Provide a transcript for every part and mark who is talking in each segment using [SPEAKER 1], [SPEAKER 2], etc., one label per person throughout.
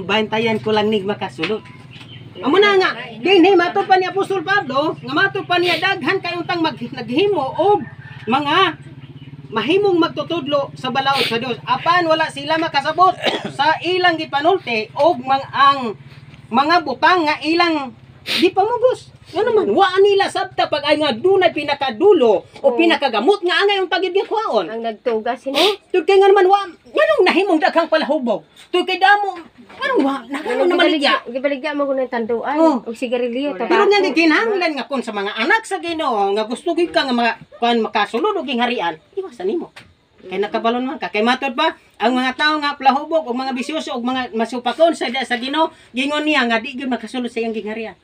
[SPEAKER 1] bantayan ko lang nig makasulod. Amo na nga, dinhi mato pa ni Apostol Pablo, nga mato pa niya daghan kay untang naghimo og mga mahimong magtutudlo sa balaod sa Dios. Apan wala sila makasabot sa ilang gipanulti og mga butang nga ilang di pamugos. Nga naman, wa nila sabta pag ay nga dunay pinakadulo o pinakagamot nga angay yung tagid kwaon.
[SPEAKER 2] Ang nagtugas sila.
[SPEAKER 1] Tud kay nga naman wa, nganong nahimong daghang palahubog. Tud kay damo, anong wa, nakano na maligya.
[SPEAKER 2] Gibaligya mo ko ng tanduan o sigarilyo.
[SPEAKER 1] Pero nga ginahanglan nga kun sa mga anak sa Ginoo nga gusto gid ka nga mga kuan makasulod og gingharian, iwasan nimo. Kay nakabalon man ka. Kay matod pa ang mga tao nga palahubog og mga bisyoso og mga masupakon sa Ginoo, gingon niya nga di gyud makasulod sa iyang gingharian.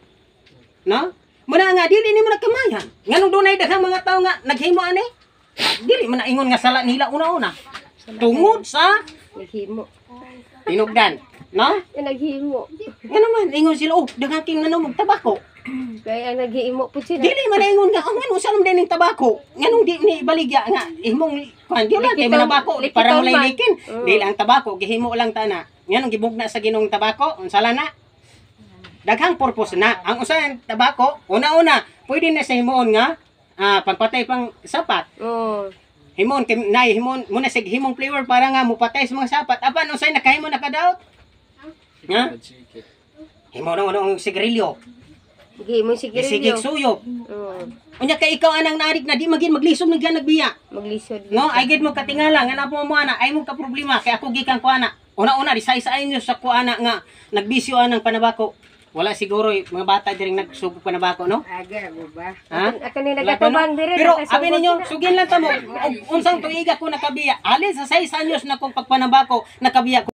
[SPEAKER 1] No? Muna nga dili nimo nagkamayan. Nganong dunay daghang mga tao nga naghimo ani? Dili man ingon nga sala nila una-una. Tungod sa
[SPEAKER 2] Naghimo.
[SPEAKER 1] tinugdan, no?
[SPEAKER 2] Naghimo.
[SPEAKER 1] Ngano man ingon sila, oh, daghang king nanom og tabako.
[SPEAKER 2] Kaya ang naghimo po sila.
[SPEAKER 1] Dili man ingon nga, oh, ngano sa nam dining tabako? Nganong di ni baligya nga imong kuan di lang kay manabako para mo likin. Dili ang tabako gihimo lang ta na. Nganong gibugna sa Ginoong tabako, unsala na? Daghang purpose na. Ang usahan tabako, una-una, pwede na sa himoon nga pagpatay pang sapat.
[SPEAKER 2] Oh.
[SPEAKER 1] Himon kay nay himon muna sig himong flavor para nga mupatay sa mga sapat. Apan unsay nakahimo nakadaot? Ha? Himon ang sigarilyo.
[SPEAKER 2] Gihimo
[SPEAKER 1] Sige
[SPEAKER 2] sigarilyo.
[SPEAKER 1] suyop.
[SPEAKER 2] Oh.
[SPEAKER 1] Unya kay ikaw anang narik na di magin maglisom nagyan nagbiya.
[SPEAKER 2] Maglisod.
[SPEAKER 1] No, ay gid mo katingala nga napo mo ana ay mo ka problema kay ako gikan ko ana. Una-una di say-say nyo sa ko ana nga nagbisyo anang panabako. Wala siguro mga bata diring nagsugod panabako, no?
[SPEAKER 2] Aga mo ba?
[SPEAKER 1] Ha?
[SPEAKER 2] Ako ni nagatubang dire.
[SPEAKER 1] Pero abi ninyo, sugin lang ta mo. Unsang tuiga ko nakabiya. Alin sa 6 anyos na kong pagpanabako nakabiya ko.